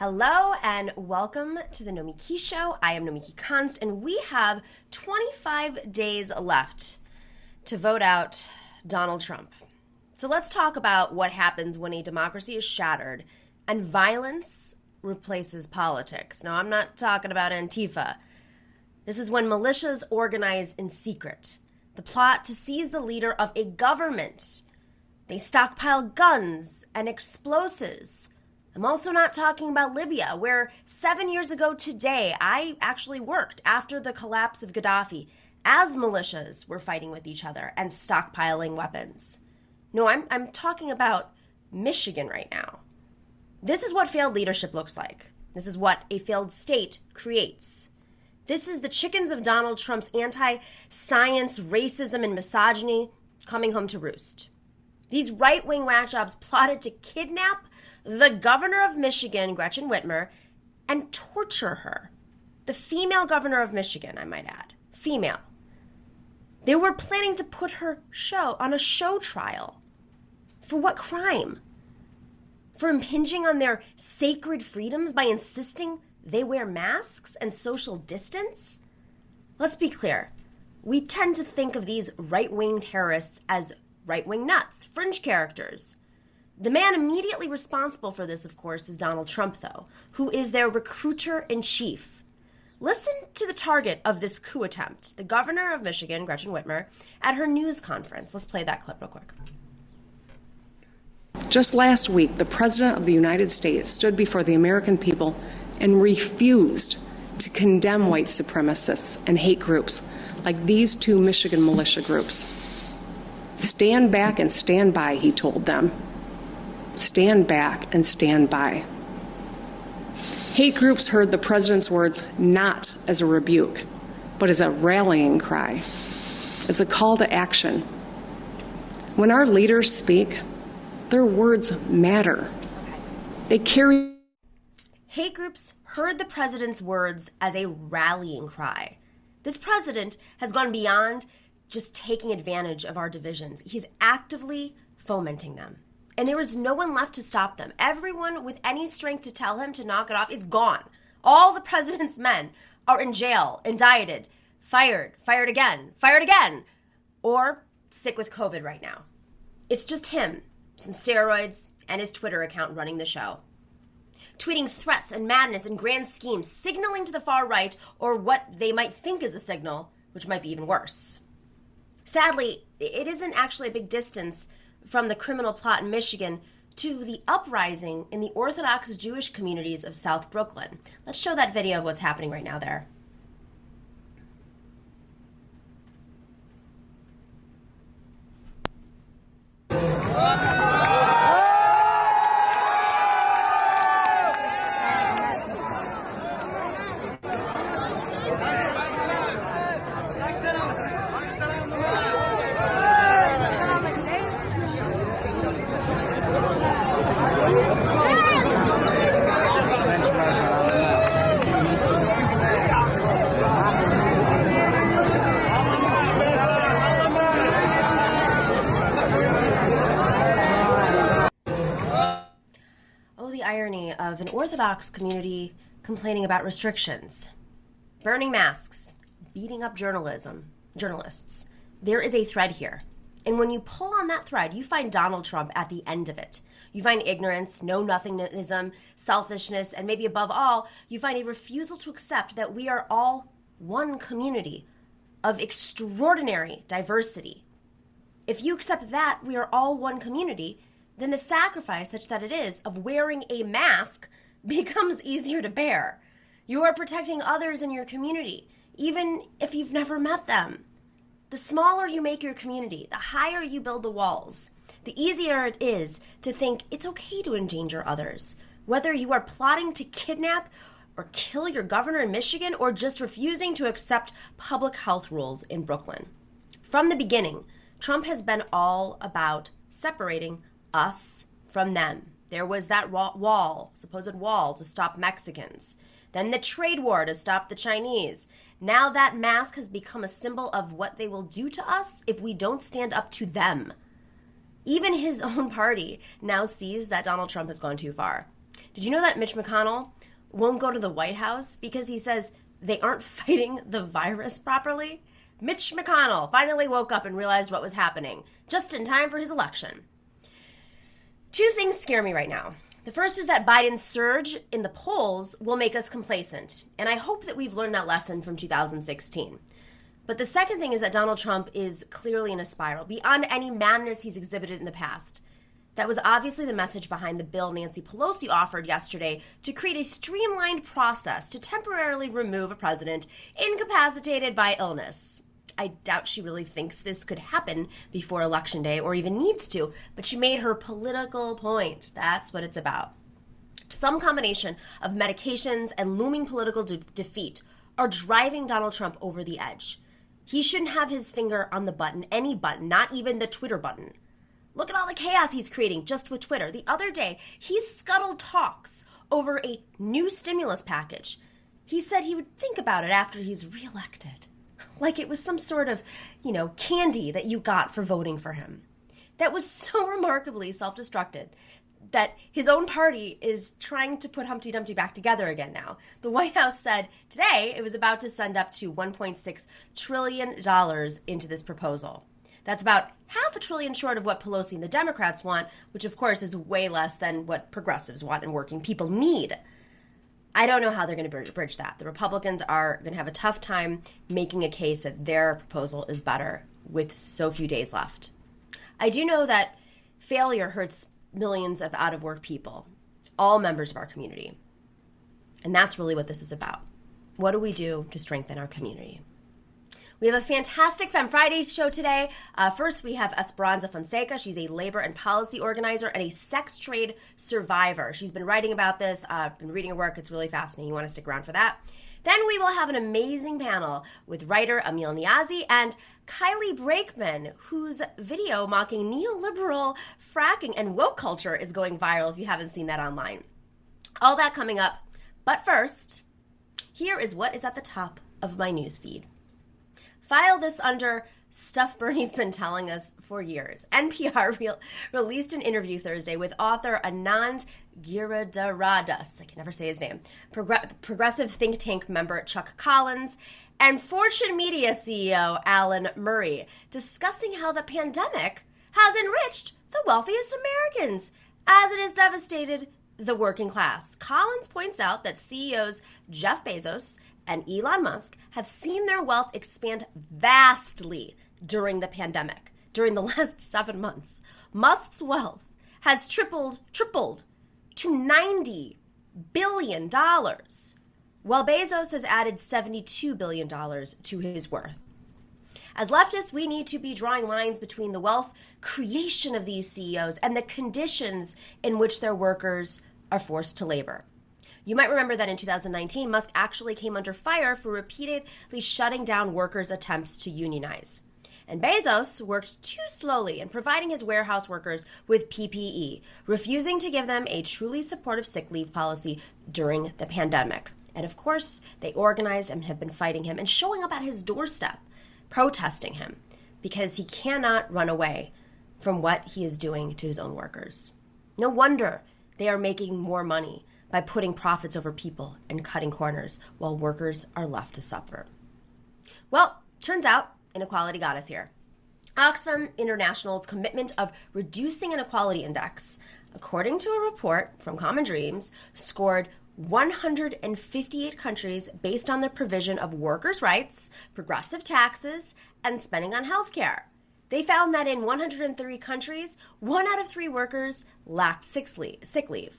Hello and welcome to the Nomiki Show. I am Nomiki Konst, and we have 25 days left to vote out Donald Trump. So let's talk about what happens when a democracy is shattered and violence replaces politics. Now, I'm not talking about Antifa. This is when militias organize in secret. The plot to seize the leader of a government. They stockpile guns and explosives. I'm also not talking about Libya, where 7 years ago today, I actually worked after the collapse of Gaddafi as militias were fighting with each other and stockpiling weapons. No, I'm talking about Michigan right now. This is what failed leadership looks like. This is what a failed state creates. This is the chickens of Donald Trump's anti-science, racism, and misogyny coming home to roost. These right-wing whack jobs plotted to kidnap the governor of Michigan, Gretchen Whitmer, and torture her. The female governor of Michigan, I might add. Female. They were planning to put her on a show trial. For what crime? For impinging on their sacred freedoms by insisting they wear masks and social distance? Let's be clear. We tend to think of these right-wing terrorists as right-wing nuts, fringe characters. The man immediately responsible for this, of course, is Donald Trump, though, who is their recruiter-in-chief. Listen to the target of this coup attempt, the governor of Michigan, Gretchen Whitmer, at her news conference. Let's play that clip real quick. Just last week, the President of the United States stood before the American people and refused to condemn white supremacists and hate groups like these two Michigan militia groups. Stand back and stand by, he told them. Stand back and stand by. Hate groups heard the president's words not as a rebuke, but as a rallying cry, as a call to action. When our leaders speak, their words matter. They carry. Hate groups heard the president's words as a rallying cry. This president has gone beyond just taking advantage of our divisions. He's actively fomenting them. And there is no one left to stop them. Everyone with any strength to tell him to knock it off is gone. All the president's men are in jail, indicted, fired again, or sick with COVID right now. It's just him, some steroids, and his Twitter account running the show. Tweeting threats and madness and grand schemes, signaling to the far right, or what they might think is a signal, which might be even worse. Sadly, it isn't actually a big distance from the criminal plot in Michigan to the uprising in the Orthodox Jewish communities of South Brooklyn. Let's show that video of what's happening right now there. Irony of an Orthodox community complaining about restrictions, burning masks, beating up journalists. There is a thread here. And when you pull on that thread, you find Donald Trump at the end of it. You find ignorance, know-nothingism, selfishness, and maybe above all, you find a refusal to accept that we are all one community of extraordinary diversity. If you accept that we are all one community, then the sacrifice, such that it is, of wearing a mask becomes easier to bear. You are protecting others in your community, even if you've never met them. The smaller you make your community, the higher you build the walls, the easier it is to think it's okay to endanger others, whether you are plotting to kidnap or kill your governor in Michigan or just refusing to accept public health rules in Brooklyn. From the beginning, Trump has been all about separating us from them. There was that supposed wall to stop Mexicans. Then the trade war to stop the Chinese. Now that mask has become a symbol of what they will do to us if we don't stand up to them. Even his own party now sees that Donald Trump has gone too far. Did you know that Mitch McConnell won't go to the White House because he says they aren't fighting the virus properly? Mitch McConnell finally woke up and realized what was happening, just in time for his election. Two things scare me right now. The first is that Biden's surge in the polls will make us complacent, and I hope that we've learned that lesson from 2016. But the second thing is that Donald Trump is clearly in a spiral, beyond any madness he's exhibited in the past. That was obviously the message behind the bill Nancy Pelosi offered yesterday to create a streamlined process to temporarily remove a president incapacitated by illness. I doubt she really thinks this could happen before Election Day or even needs to, but she made her political point. That's what it's about. Some combination of medications and looming political defeat are driving Donald Trump over the edge. He shouldn't have his finger on the button, any button, not even the Twitter button. Look at all the chaos he's creating just with Twitter. The other day, he scuttled talks over a new stimulus package. He said he would think about it after he's reelected. Like it was some sort of, candy that you got for voting for him. That was so remarkably self-destructed that his own party is trying to put Humpty Dumpty back together again now. The White House said today it was about to send up to $1.6 trillion into this proposal. That's about $500 billion short of what Pelosi and the Democrats want, which of course is way less than what progressives want and working people need. I don't know how they're going to bridge that. The Republicans are going to have a tough time making a case that their proposal is better with so few days left. I do know that failure hurts millions of out-of-work people, all members of our community. And that's really what this is about. What do we do to strengthen our community? We have a fantastic Femme Fridays show today. First, we have Esperanza Fonseca. She's a labor and policy organizer and a sex trade survivor. She's been writing about this. I've been reading her work. It's really fascinating. You want to stick around for that. Then we will have an amazing panel with writer Amil Niazi and Kylie Brakeman, whose video mocking neoliberal fracking and woke culture is going viral if you haven't seen that online. All that coming up. But first, here is what is at the top of my newsfeed. File this under stuff Bernie's been telling us for years. NPR released an interview Thursday with author Anand Giridharadas, I can never say his name, progressive think tank member Chuck Collins, and Fortune Media CEO Alan Murray, discussing how the pandemic has enriched the wealthiest Americans as it has devastated the working class. Collins points out that CEOs Jeff Bezos and Elon Musk have seen their wealth expand vastly during the pandemic. During the last 7 months, Musk's wealth has tripled to $90 billion, while Bezos has added $72 billion to his worth. As leftists, we need to be drawing lines between the wealth creation of these CEOs and the conditions in which their workers are forced to labor. You might remember that in 2019, Musk actually came under fire for repeatedly shutting down workers' attempts to unionize. And Bezos worked too slowly in providing his warehouse workers with PPE, refusing to give them a truly supportive sick leave policy during the pandemic. And of course, they organized and have been fighting him and showing up at his doorstep, protesting him, because he cannot run away from what he is doing to his own workers. No wonder they are making more money by putting profits over people and cutting corners while workers are left to suffer. Well, turns out inequality got us here. Oxfam International's commitment of reducing inequality index, according to a report from Common Dreams, scored 158 countries based on the provision of workers' rights, progressive taxes, and spending on healthcare. They found that in 103 countries, 1 out of 3 workers lacked sick leave.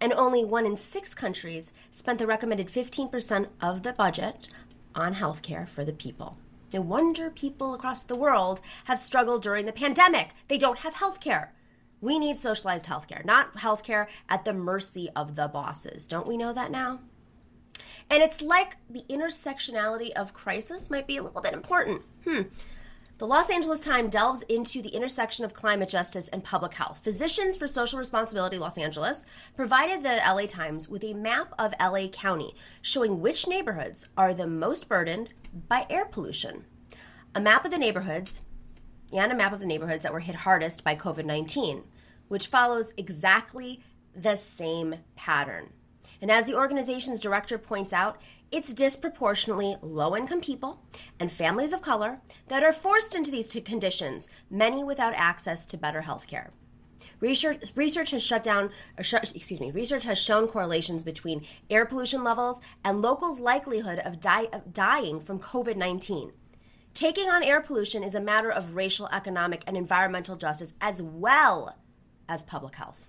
And only 1 in 6 countries spent the recommended 15% of the budget on healthcare for the people. No wonder people across the world have struggled during the pandemic. They don't have healthcare. We need socialized healthcare, not healthcare at the mercy of the bosses. Don't we know that now? And it's like the intersectionality of crisis might be a little bit important. The Los Angeles Times delves into the intersection of climate justice and public health. Physicians for Social Responsibility Los Angeles provided the LA Times with a map of LA County showing which neighborhoods are the most burdened by air pollution. A map of the neighborhoods that were hit hardest by COVID-19, which follows exactly the same pattern. And as the organization's director points out, it's disproportionately low-income people and families of color that are forced into these two conditions, many without access to better health care. Research has shown correlations between air pollution levels and locals' likelihood of dying from COVID-19. Taking on air pollution is a matter of racial, economic, and environmental justice as well as public health.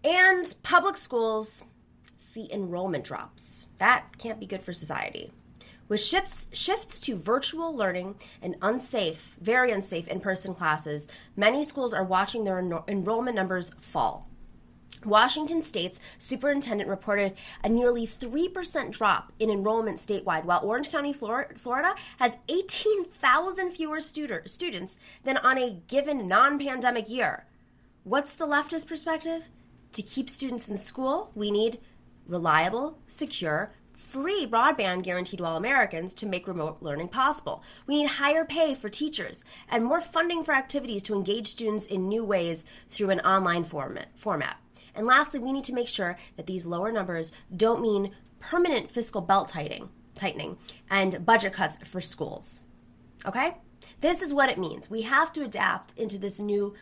And public schools see enrollment drops. That can't be good for society. With shifts to virtual learning and very unsafe in-person classes, many schools are watching their enrollment numbers fall. Washington State's superintendent reported a nearly 3% drop in enrollment statewide, while Orange County, Florida has 18,000 fewer students than on a given non-pandemic year. What's the leftist perspective? To keep students in school, we need reliable, secure, free broadband guaranteed to all Americans to make remote learning possible. We need higher pay for teachers and more funding for activities to engage students in new ways through an online format. And lastly, we need to make sure that these lower numbers don't mean permanent fiscal belt tightening and budget cuts for schools. Okay? This is what it means. We have to adapt into this new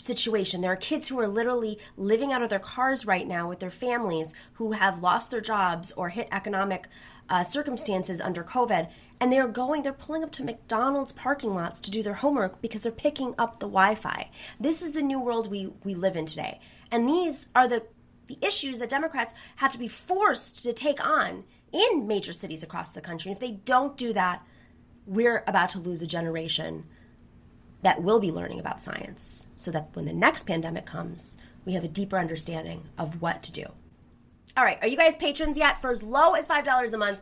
situation. There are kids who are literally living out of their cars right now with their families who have lost their jobs or hit economic circumstances under COVID, and they're pulling up to McDonald's parking lots to do their homework because they're picking up the Wi-Fi. This is the new world we live in today. And these are the issues that Democrats have to be forced to take on in major cities across the country. And if they don't do that, we're about to lose a generation that will be learning about science so that when the next pandemic comes, we have a deeper understanding of what to do. All right, are you guys patrons yet? For as low as $5 a month,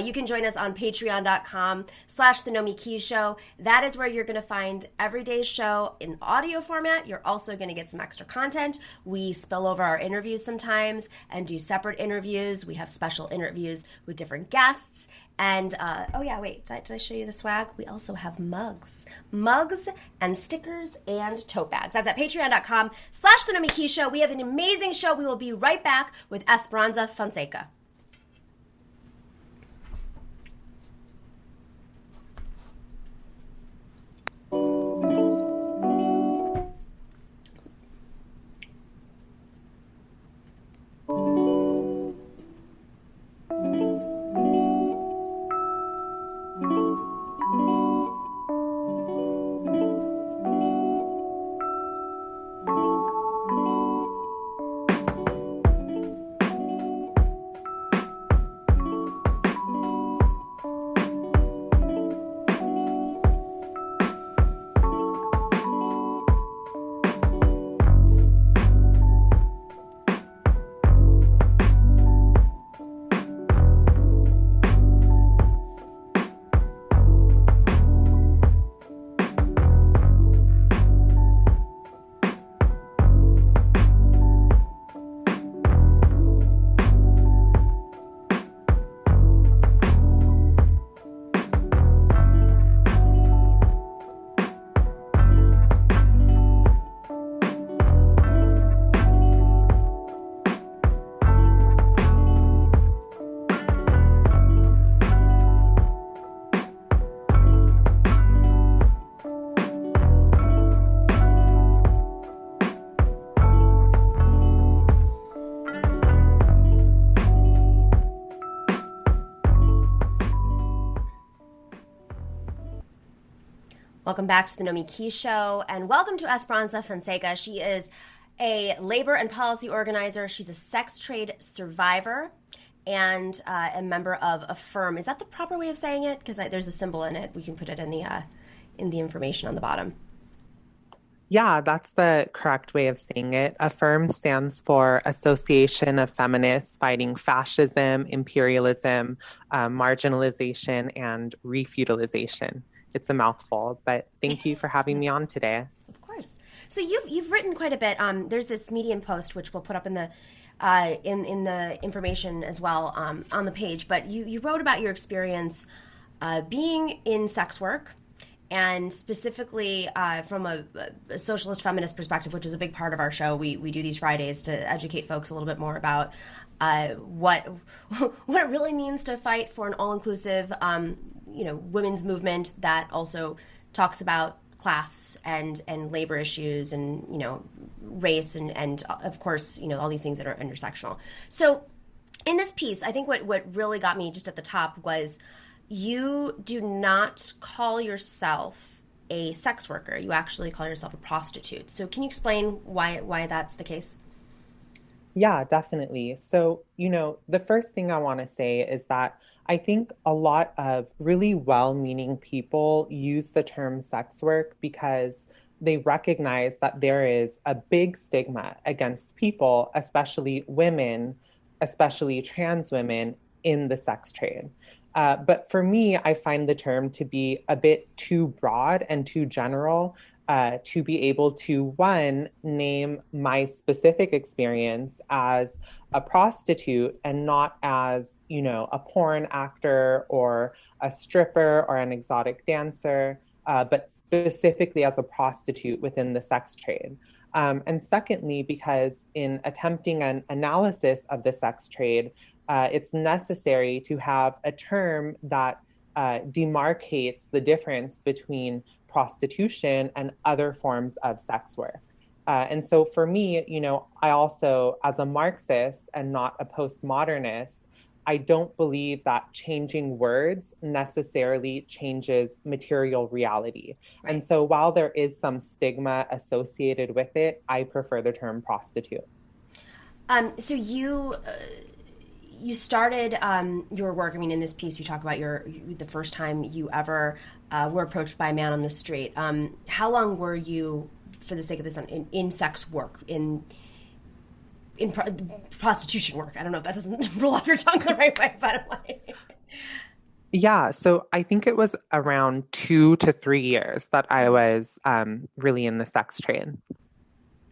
you can join us on patreon.com/The Nomiki Show. That is where you're going to find every day's show in audio format. You're also going to get some extra content. We spill over our interviews sometimes and do separate interviews. We have special interviews with different guests. And, did I show you the swag? We also have mugs and stickers and tote bags. That's at patreon.com/The Nomiki Show. We have an amazing show. We will be right back with Esperanza Fonseca. Welcome back to the Nomiki Show, and welcome to Esperanza Fonseca. She is a labor and policy organizer. She's a sex trade survivor and a member of a firm. Is that the proper way of saying it? Because there's a symbol in it. We can put it in the information on the bottom. Yeah, that's the correct way of saying it. AFFIRM stands for Association of Feminists Fighting Fascism, Imperialism, Marginalization, and Refeudalization. It's a mouthful, but thank you for having me on today. Of course. So you've written quite a bit. There's this Medium post which we'll put up in the information as well on the page. But you wrote about your experience being in sex work, and specifically from a socialist feminist perspective, which is a big part of our show. We do these Fridays to educate folks a little bit more about what what it really means to fight for an all-inclusive, women's movement that also talks about class and labor issues and race and of course all these things that are intersectional. So in this piece, I think what really got me just at the top was you do not call yourself a sex worker. You actually call yourself a prostitute. So can you explain why that's the case? Yeah, definitely. So, the first thing I want to say is that I think a lot of really well-meaning people use the term sex work because they recognize that there is a big stigma against people, especially women, especially trans women, in the sex trade. But for me, I find the term to be a bit too broad and too general to be able to, one, name my specific experience as a prostitute and not as, a porn actor or a stripper or an exotic dancer, but specifically as a prostitute within the sex trade. And secondly, because in attempting an analysis of the sex trade, it's necessary to have a term that demarcates the difference between prostitution and other forms of sex work. And so for me, I also, as a Marxist and not a postmodernist, I don't believe that changing words necessarily changes material reality. Right. And so while there is some stigma associated with it, I prefer the term prostitute. So you started your work. I mean, in this piece, you talk about the first time you ever were approached by a man on the street. How long were you, for the sake of this, in sex work, in prostitution work? I don't know if that doesn't roll off your tongue the right way, but like... Yeah, so I think it was around 2 to 3 years that I was really in the sex trade.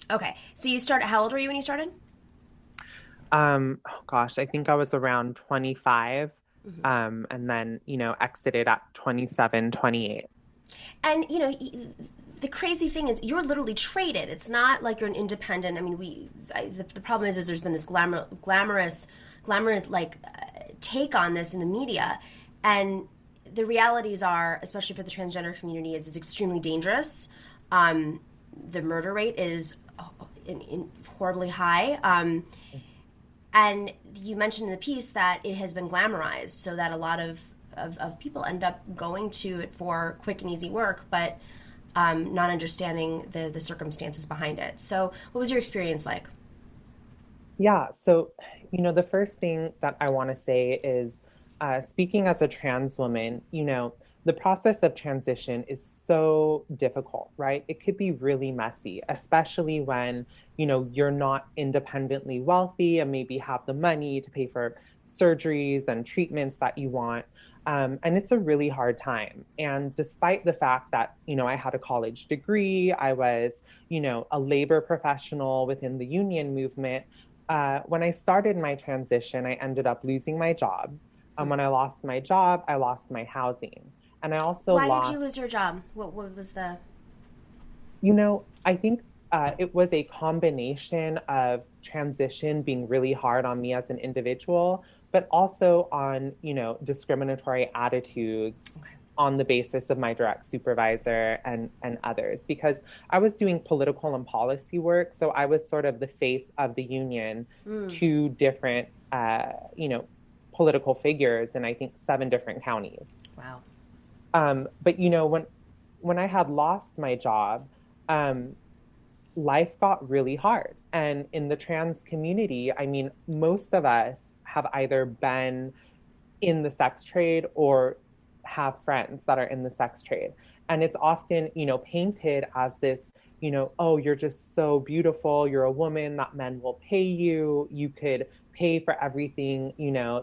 Okay, so you started. How old were you when you started? Oh gosh, I think I was around 25, and then, exited at 27, 28. And, the crazy thing is you're literally traded. It's not like you're an independent. I mean, the problem is there's been this glamorous take on this in the media. And the realities are, especially for the transgender community, is extremely dangerous. The murder rate is horribly high. And you mentioned in the piece that it has been glamorized so that a lot of people end up going to it for quick and easy work, but not understanding the circumstances behind it. So what was your experience like? Yeah, so, the first thing that I want to say is, speaking as a trans woman, the process of transition is so difficult, right? It could be really messy, especially when, you're not independently wealthy and maybe have the money to pay for surgeries and treatments that you want. And it's a really hard time. And despite the fact that, I had a college degree, I was, a labor professional within the union movement, when I started my transition, I ended up losing my job. When I lost my job, I lost my housing. And I also Why did you lose your job? What was the... I think it was a combination of transition being really hard on me as an individual, but also on, discriminatory attitudes on the basis of my direct supervisor and others, because I was doing political and policy work. So I was sort of the face of the union to different, political figures in, I think, 7 different counties. Wow. But, when I had lost my job, life got really hard. And in the trans community, I mean, most of us have either been in the sex trade or have friends that are in the sex trade. And it's often, painted as this, oh, you're just so beautiful. You're a woman that men will pay you. You could pay for everything,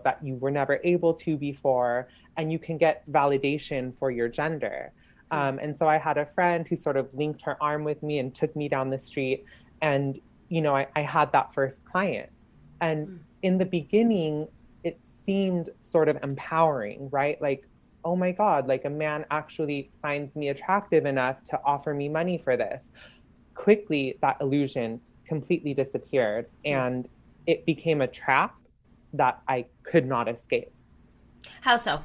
that you were never able to before. And you can get validation for your gender. And so I had a friend who sort of linked her arm with me and took me down the street. And, I had that first client. And in the beginning, it seemed sort of empowering, right? Like, oh my God, like a man actually finds me attractive enough to offer me money for this. Quickly, that illusion completely disappeared and it became a trap that I could not escape. How so?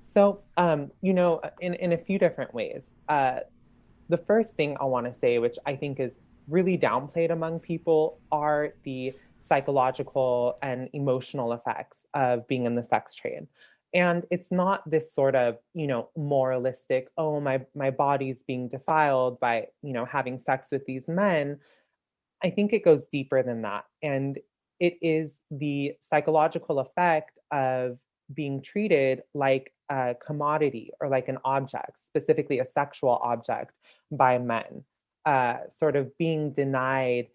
So, in a few different ways. The first thing I want to say, which I think is really downplayed among people, are the psychological and emotional effects of being in the sex trade. And it's not this sort of, moralistic, oh, my body's being defiled by, having sex with these men. I think it goes deeper than that. And it is the psychological effect of being treated like a commodity or like an object, specifically a sexual object by men, sort of being denied,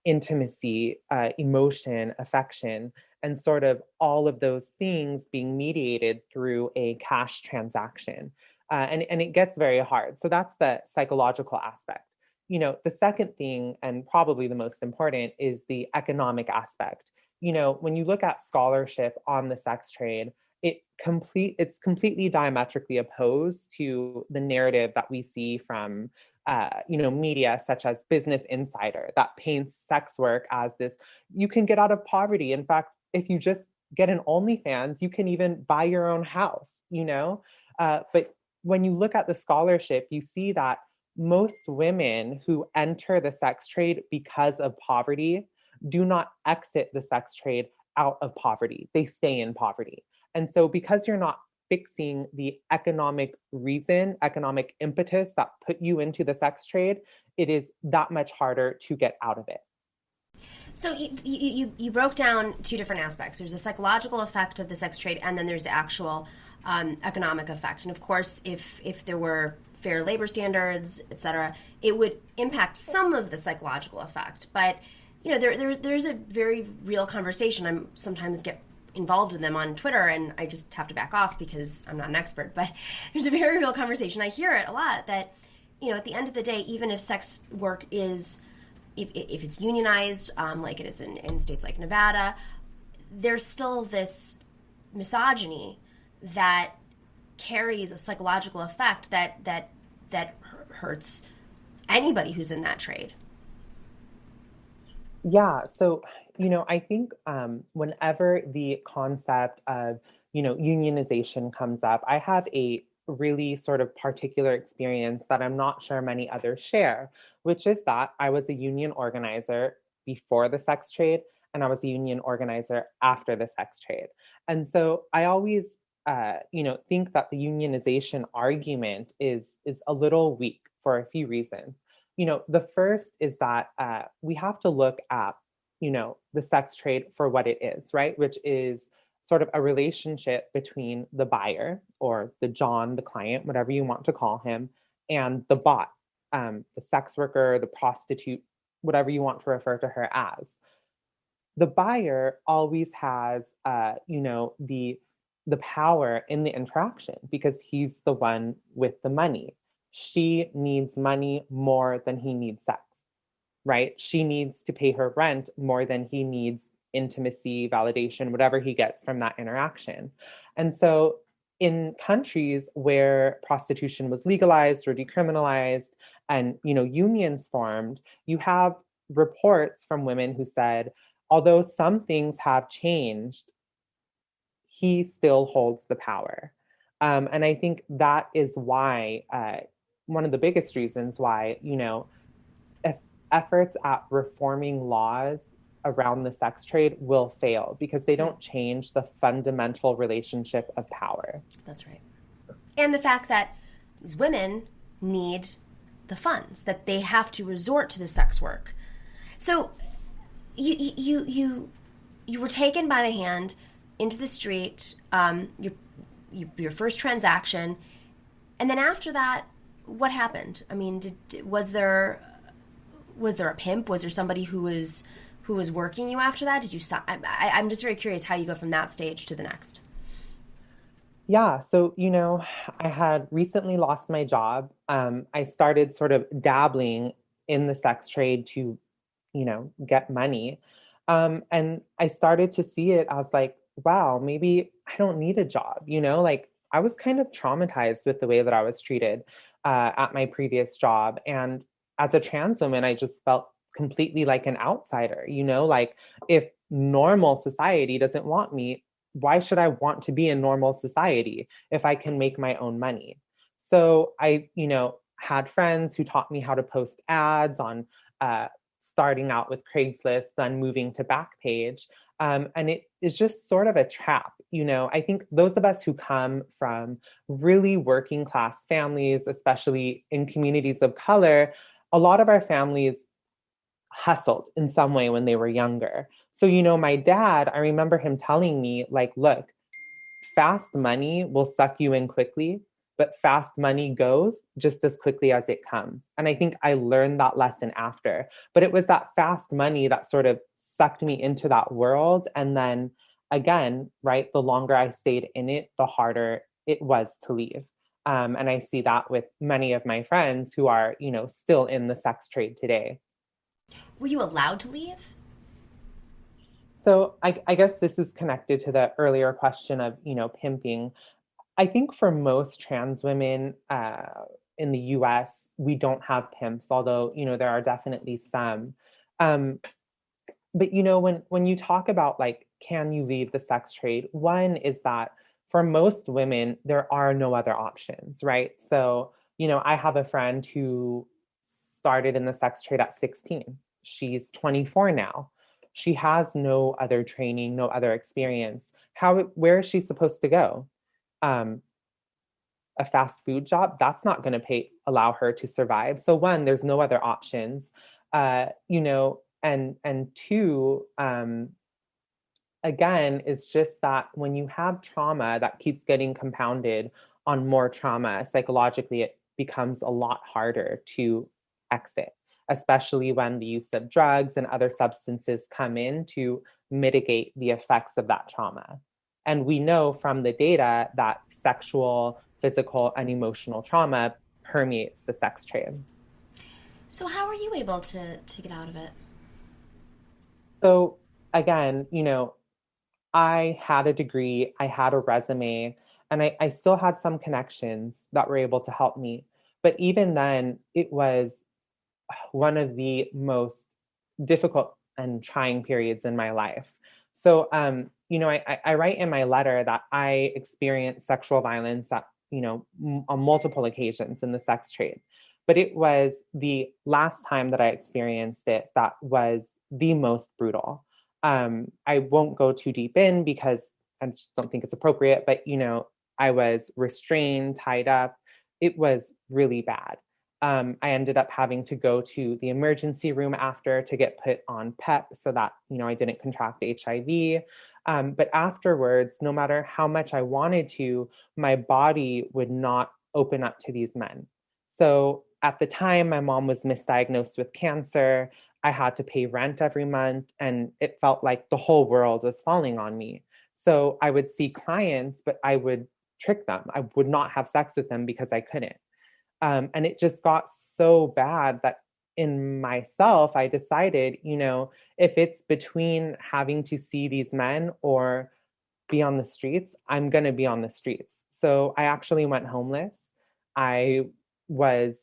intimacy, emotion, affection, and sort of all of those things being mediated through a cash transaction. And it gets very hard. So that's the psychological aspect. The second thing, and probably the most important, is the economic aspect. When you look at scholarship on the sex trade, it's completely diametrically opposed to the narrative that we see from media such as Business Insider that paints sex work as this, you can get out of poverty. In fact, if you just get an OnlyFans, you can even buy your own house, but when you look at the scholarship, you see that most women who enter the sex trade because of poverty do not exit the sex trade out of poverty. They stay in poverty. And so because you're not fixing the economic reason, economic impetus that put you into the sex trade, it is that much harder to get out of it. So you broke down two different aspects. There's a psychological effect of the sex trade, and then there's the actual economic effect. And of course, if there were fair labor standards, et cetera, it would impact some of the psychological effect. But there's a very real conversation. I sometimes get involved in them on Twitter, and I just have to back off because I'm not an expert. But there's a very real conversation. I hear it a lot that at the end of the day, even if sex work is if it's unionized, like it is in states like Nevada, there's still this misogyny that carries a psychological effect that hurts anybody who's in that trade. Yeah. So, I think whenever the concept of, unionization comes up, I have a really sort of particular experience that I'm not sure many others share, which is that I was a union organizer before the sex trade and I was a union organizer after the sex trade. And so I always, think that the unionization argument is a little weak for a few reasons. The first is that we have to look at, the sex trade for what it is, right? Which is sort of a relationship between the buyer or the John, the client, whatever you want to call him, and the bot, the sex worker, the prostitute, whatever you want to refer to her as. The buyer always has, the power in the interaction because he's the one with the money. She needs money more than he needs sex, right? She needs to pay her rent more than he needs intimacy, validation, whatever he gets from that interaction. And so in countries where prostitution was legalized or decriminalized and, unions formed, you have reports from women who said, although some things have changed, he still holds the power. And I think that is why, one of the biggest reasons why, efforts at reforming laws around the sex trade will fail because they don't change the fundamental relationship of power. That's right. And the fact that these women need the funds, that they have to resort to the sex work. So you were taken by the hand into the street, your first transaction, and then after that, what happened? I mean, was there a pimp? Was there somebody who was working you after that? Did you? I'm just very curious how you go from that stage to the next. Yeah, so I had recently lost my job. I started sort of dabbling in the sex trade to, get money, and I started to see it as like, wow, maybe I don't need a job, like I was kind of traumatized with the way that I was treated at my previous job. And as a trans woman, I just felt completely like an outsider, like if normal society doesn't want me, why should I want to be in normal society if I can make my own money? So I, had friends who taught me how to post ads on starting out with Craigslist, then moving to Backpage. And it is just sort of a trap. I think those of us who come from really working class families, especially in communities of color, a lot of our families hustled in some way when they were younger. So, my dad, I remember him telling me, like, look, fast money will suck you in quickly, but fast money goes just as quickly as it comes. And I think I learned that lesson after. But it was that fast money that sort of sucked me into that world. And then again, right, the longer I stayed in it, the harder it was to leave. And I see that with many of my friends who are, still in the sex trade today. Were you allowed to leave? So I guess this is connected to the earlier question of, pimping. I think for most trans women in the US, we don't have pimps, although, there are definitely some. Um, but, when you talk about like, can you leave the sex trade? One is that for most women, there are no other options, right? So, I have a friend who started in the sex trade at 16. She's 24 now. She has no other training, no other experience. Where is she supposed to go? A fast food job, that's not going to allow her to survive. So one, there's no other options, and two, again, is just that when you have trauma that keeps getting compounded on more trauma, psychologically, it becomes a lot harder to exit, especially when the use of drugs and other substances come in to mitigate the effects of that trauma. And we know from the data that sexual, physical, and emotional trauma permeates the sex trade. So how were you able to get out of it? So again, I had a degree, I had a resume, and I still had some connections that were able to help me. But even then, it was one of the most difficult and trying periods in my life. So, I write in my letter that I experienced sexual violence at, on multiple occasions in the sex trade. But it was the last time that I experienced it that was the most brutal. I won't go too deep in because I just don't think it's appropriate, but, I was restrained, tied up. It was really bad. I ended up having to go to the emergency room after to get put on PEP so that, I didn't contract HIV. But afterwards, no matter how much I wanted to, my body would not open up to these men. So at the time, my mom was misdiagnosed with cancer. I had to pay rent every month, and it felt like the whole world was falling on me. So I would see clients, but I would trick them. I would not have sex with them because I couldn't. And it just got so bad that in myself, I decided, if it's between having to see these men or be on the streets, I'm going to be on the streets. So I actually went homeless. I was,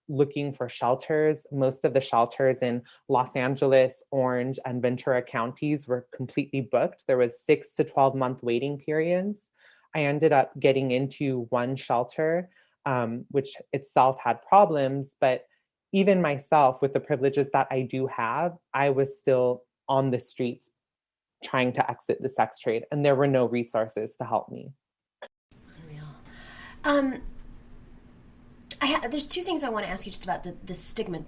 looking for shelters. Most of the shelters in Los Angeles, Orange, and Ventura counties were completely booked. There was 6 to 12-month waiting periods. I ended up getting into one shelter, which itself had problems, but even myself, with the privileges that I do have, I was still on the streets trying to exit the sex trade, and there were no resources to help me. Unreal. There's two things I want to ask you just about the stigma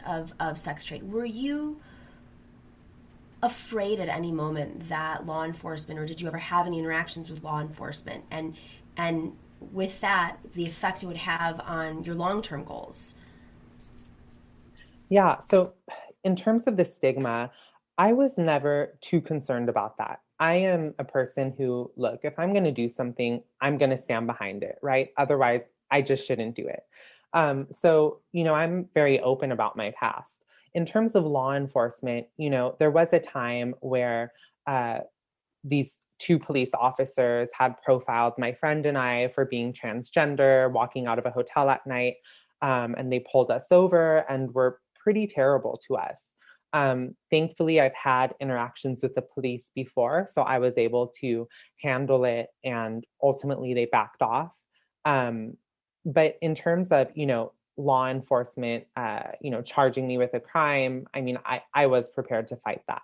of sex trade. Were you afraid at any moment that law enforcement, or did you ever have any interactions with law enforcement, and with that, the effect it would have on your long-term goals? Yeah, so in terms of the stigma, I was never too concerned about that. I am a person who, look, if I'm going to do something, I'm going to stand behind it, right? Otherwise, I just shouldn't do it. So, I'm very open about my past. In terms of law enforcement, there was a time where these two police officers had profiled my friend and I for being transgender, walking out of a hotel at night, and they pulled us over and were pretty terrible to us. Thankfully, I've had interactions with the police before, so I was able to handle it, and ultimately they backed off. But in terms of, law enforcement, charging me with a crime, I mean, I was prepared to fight that.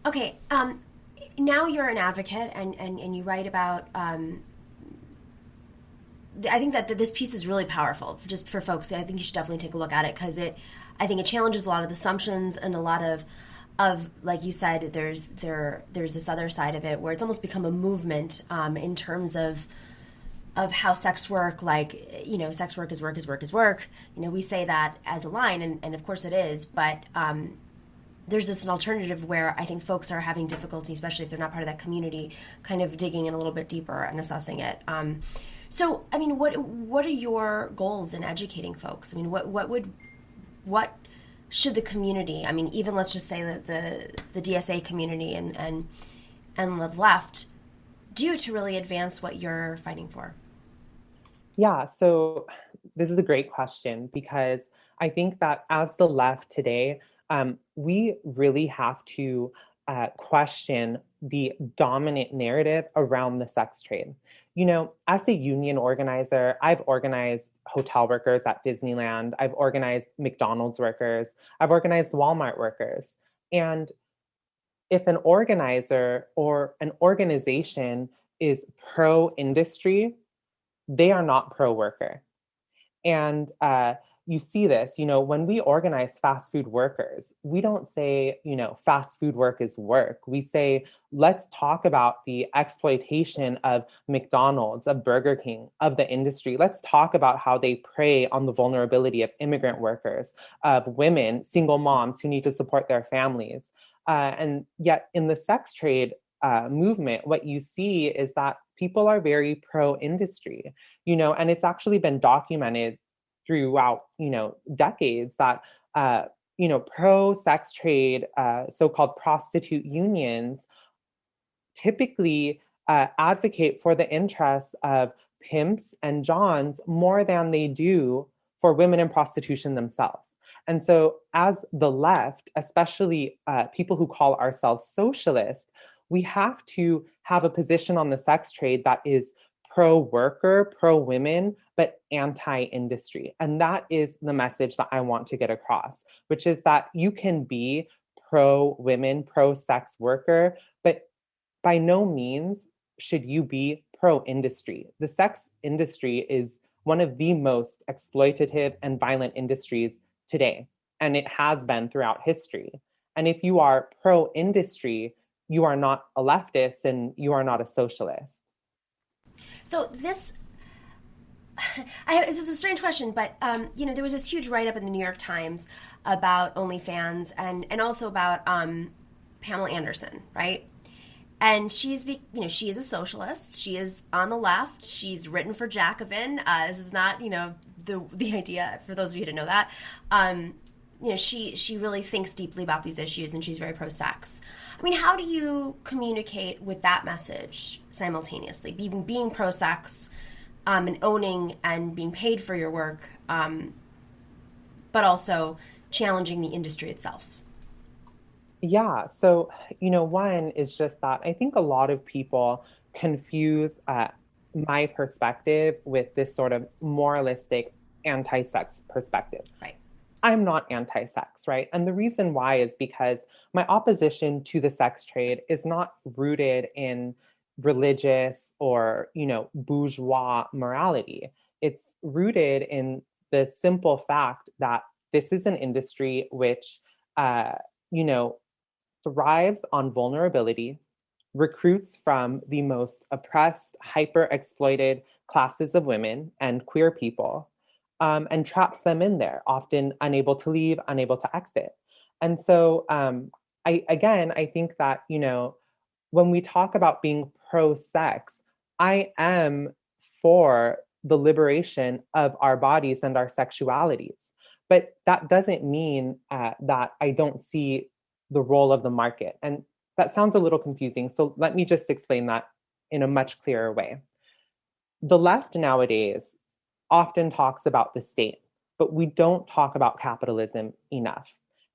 Okay, now you're an advocate and you write about. I think that this piece is really powerful just for folks. I think you should definitely take a look at it because I think it challenges a lot of the assumptions and a lot of like you said, there's this other side of it where it's almost become a movement in terms of how sex work, like, sex work is work is work is work. We say that as a line, and of course it is, but there's this an alternative where I think folks are having difficulty, especially if they're not part of that community, kind of digging in a little bit deeper and assessing it. So, I mean, what are your goals in educating folks? I mean, what should the community, I mean, even let's just say that the DSA community and the left do to really advance what you're fighting for? Yeah, so this is a great question because I think that as the left today, we really have to question the dominant narrative around the sex trade. As a union organizer, I've organized hotel workers at Disneyland, I've organized McDonald's workers, I've organized Walmart workers. And if an organizer or an organization is pro-industry, they are not pro-worker. And you see this, when we organize fast food workers, we don't say, fast food work is work. We say, let's talk about the exploitation of McDonald's, of Burger King, of the industry. Let's talk about how they prey on the vulnerability of immigrant workers, of women, single moms who need to support their families. And yet in the sex trade movement, what you see is that people are very pro-industry, and it's actually been documented throughout, decades that, pro-sex trade, so-called prostitute unions typically advocate for the interests of pimps and johns more than they do for women in prostitution themselves. And so as the left, especially people who call ourselves socialists, we have to have a position on the sex trade that is pro-worker, pro-women, but anti-industry. And that is the message that I want to get across, which is that you can be pro-women, pro-sex worker, but by no means should you be pro-industry. The sex industry is one of the most exploitative and violent industries today, and it has been throughout history. And if you are pro-industry, you are not a leftist and you are not a socialist. So this is a strange question, but there was this huge write-up in the New York Times about OnlyFans and also about Pamela Anderson, right? And she is a socialist. She is on the left. She's written for Jacobin. This is not the idea for those of you who didn't know that. She really thinks deeply about these issues, and she's very pro-sex. I mean, how do you communicate with that message simultaneously? Being pro-sex and owning and being paid for your work, but also challenging the industry itself. Yeah, so, one is just that I think a lot of people confuse my perspective with this sort of moralistic anti-sex perspective. Right. I'm not anti-sex, right? And the reason why is because my opposition to the sex trade is not rooted in religious or, bourgeois morality. It's rooted in the simple fact that this is an industry which, thrives on vulnerability, recruits from the most oppressed, hyper-exploited classes of women and queer people, and traps them in there, often unable to leave, unable to exit. And so I think that, when we talk about being pro-sex, I am for the liberation of our bodies and our sexualities. But that doesn't mean that I don't see the role of the market. And that sounds a little confusing. So let me just explain that in a much clearer way. The left nowadays often talks about the state. but we don't talk about capitalism enough.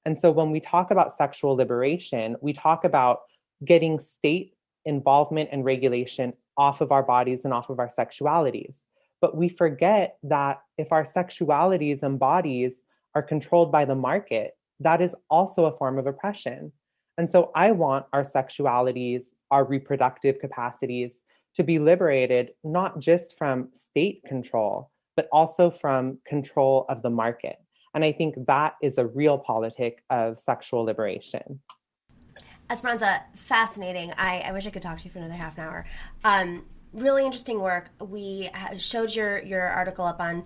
And so when we talk about sexual liberation, we talk about getting state involvement and regulation off of our bodies and off of our sexualities. But we forget that if our sexualities and bodies are controlled by the market, that is also a form of oppression. And so I want our sexualities, our reproductive capacities to be liberated, not just from state control, but also from control of the market. And I think that is a real politic of sexual liberation. Esperanza, fascinating. I wish I could talk to you for another half an hour. Really interesting work. We showed your article up on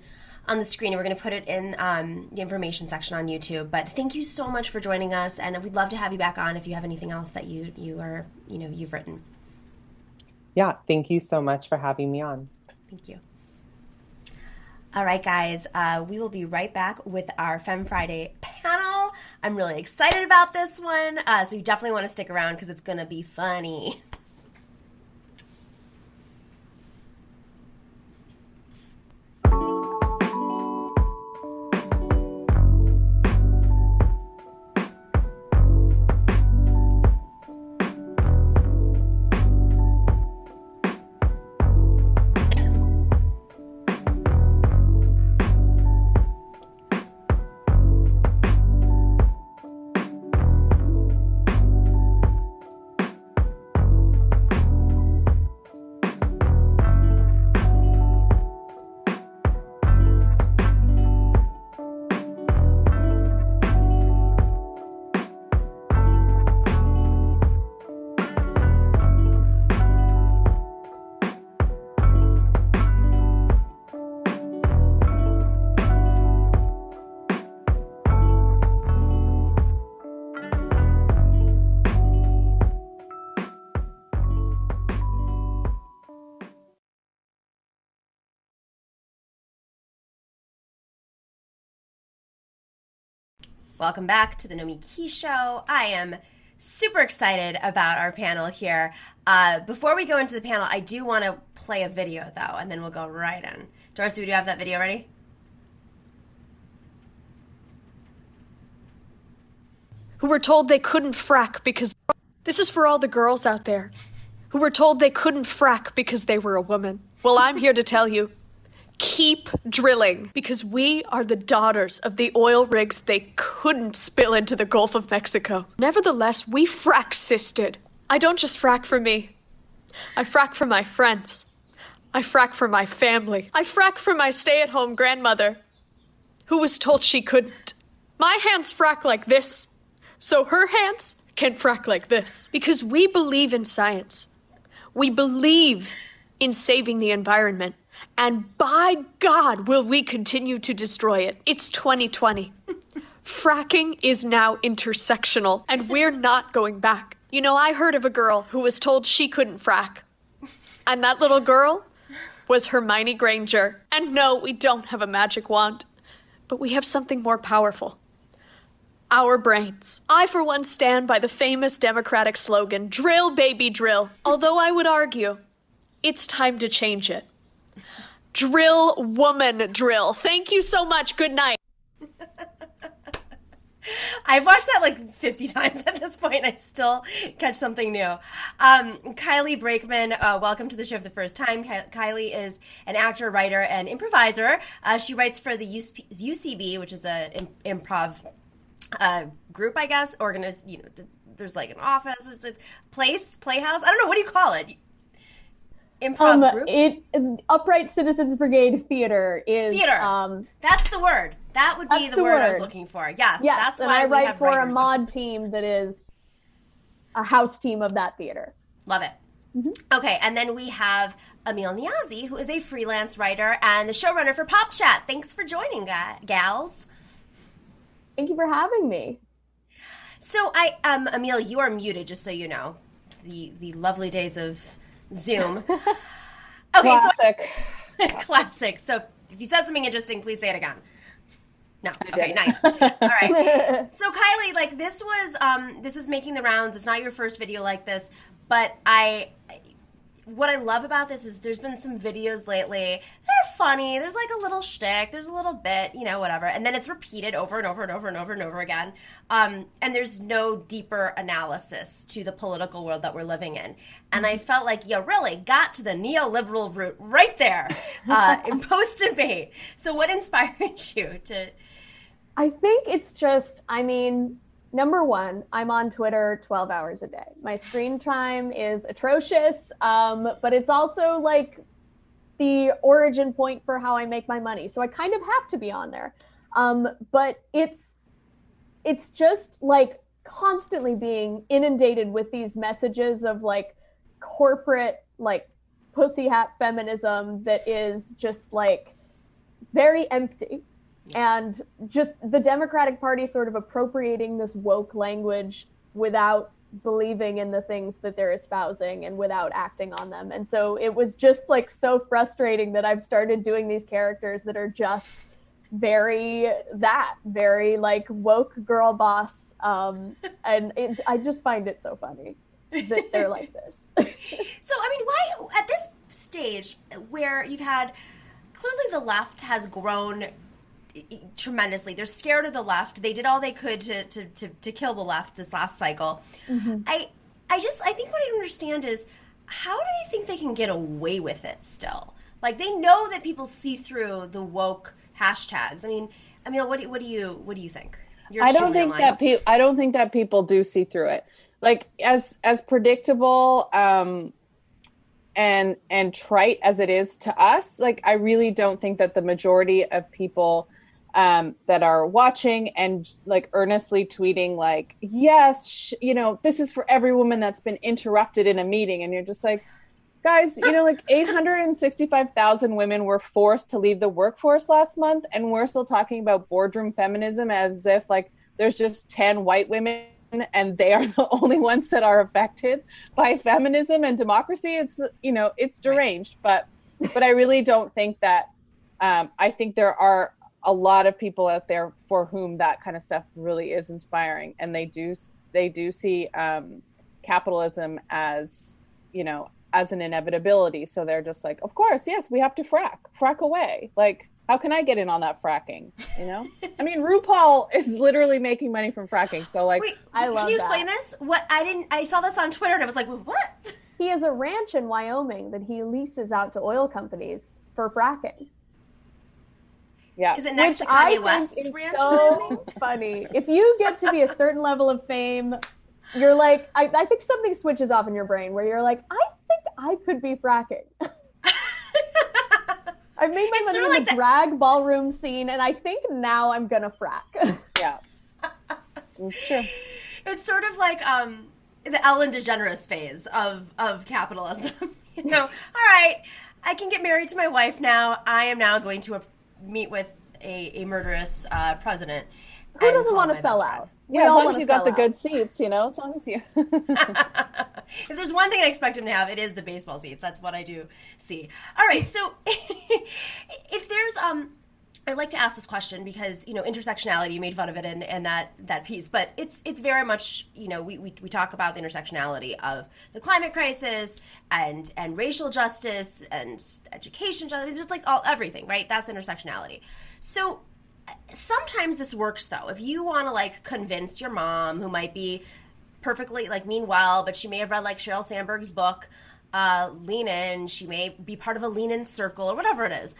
the screen, and we're going to put it in the information section on YouTube. But thank you so much for joining us, and we'd love to have you back on if you have anything else that you've written. Yeah, thank you so much for having me on. Thank you. All right, guys, we will be right back with our Femme Friday panel. I'm really excited about this one, so you definitely want to stick around because it's going to be funny. Welcome back to the Nomiki Show. I am super excited about our panel here. Before we go into the panel, I do want to play a video, though, and then we'll go right in. Darcy, do you have that video ready? Who were told they couldn't frack because... This is for all the girls out there who were told they couldn't frack because they were a woman. Well, I'm here to tell you, keep drilling, because we are the daughters of the oil rigs they couldn't spill into the Gulf of Mexico. Nevertheless, we frack-sisted. I don't just frack for me. I frack for my friends. I frack for my family. I frack for my stay-at-home grandmother, who was told she couldn't. My hands frack like this, so her hands can frack like this. Because we believe in science. We believe in saving the environment. And by God, will we continue to destroy it. It's 2020. Fracking is now intersectional, and we're not going back. You know, I heard of a girl who was told she couldn't frack. And that little girl was Hermione Granger. And no, we don't have a magic wand, but we have something more powerful. Our brains. I, for one, stand by the famous Democratic slogan, drill, baby, drill. Although I would argue, it's time to change it. Drill, woman, drill. Thank you so much. Good night. I've watched that like 50 times at this point. I still catch something new. Kylie Brakeman, welcome to the show for the first time. Kylie is an actor, writer, and improviser. She writes for the UCB, which is an improv group, I guess. Organized, you know, there's like an office, there's a playhouse. I don't know. What do you call it? Improv group? Upright Citizens Brigade Theater is... Theater. That's the word. That would be the word I was looking for. Yes, that's and why I we write have for a writers. mod team that is a house team of that theater. Love it. Mm-hmm. Okay, and then we have Amil Niazi, who is a freelance writer and the showrunner for Pop Chat. Thanks for joining, gals. Thank you for having me. So, Amil, you are muted, just so you know. The lovely days of Zoom. Okay, Classic. Classic. So if you said something interesting, please say it again. No. Okay, nice. All right. So Kylie, like this was this is making the rounds. It's not your first video like this, but what I love about this is there's been some videos lately. They're funny. There's like a little shtick. There's a little bit, whatever. And then it's repeated over and over and over and over and over again. And there's no deeper analysis to the political world that we're living in. And I felt like you really got to the neoliberal root right there in post-debate. So what inspired you to... I think it's just, number one, I'm on Twitter 12 hours a day. My screen time is atrocious, but it's also like the origin point for how I make my money. So I kind of have to be on there. But it's just like constantly being inundated with these messages of like corporate, like pussy hat feminism that is just like very empty. And just the Democratic Party sort of appropriating this woke language without believing in the things that they're espousing and without acting on them. And so it was just like so frustrating that I've started doing these characters that are just very like woke girl boss. And I just find it so funny that they're like this. So, why at this stage where you've had, clearly the left has grown tremendously. They're scared of the left. They did all they could to kill the left this last cycle. Mm-hmm. I think what I don't understand is, how do they think they can get away with it still? Like, they know that people see through the woke hashtags. Amil, what do you think? I don't think that people do see through it. Like, as predictable and trite as it is to us, like, I really don't think that the majority of people that are watching and like earnestly tweeting like, yes, this is for every woman that's been interrupted in a meeting. And you're just like, guys, like 865,000 women were forced to leave the workforce last month. And we're still talking about boardroom feminism as if like there's just 10 white women and they are the only ones that are affected by feminism and democracy. It's deranged, but I really don't think that, I think there are a lot of people out there for whom that kind of stuff really is inspiring. And they do see capitalism as an inevitability. So they're just like, of course, yes, we have to frack away. Like, how can I get in on that fracking? RuPaul is literally making money from fracking. So like, wait, can you explain this? I saw this on Twitter and I was like, what? He has a ranch in Wyoming that he leases out to oil companies for fracking. Yeah. Is it next to Kanye West's ranch? So funny. If you get to be a certain level of fame, you're like, I think something switches off in your brain where you're like, I think I could be fracking. I've made my money in the drag ballroom scene, and I think now I'm gonna frack. Yeah, it's true. It's sort of like the Ellen DeGeneres phase of capitalism. All right, I can get married to my wife now. I am now going to meet with a murderous president. Who doesn't want to sell out? Yeah, as long as you got the good seats, as long as you... If there's one thing I expect him to have, it is the baseball seats. That's what I do see. All right, so if there's... I'd like to ask this question because, intersectionality, you made fun of it and that piece, but it's very much, we talk about the intersectionality of the climate crisis and racial justice and education justice. It's just like everything, right? That's intersectionality. So sometimes this works, though. If you want to, like, convince your mom, who might be perfectly, like, mean well, but she may have read, like, Sheryl Sandberg's book, Lean In, she may be part of a Lean In circle or whatever it is.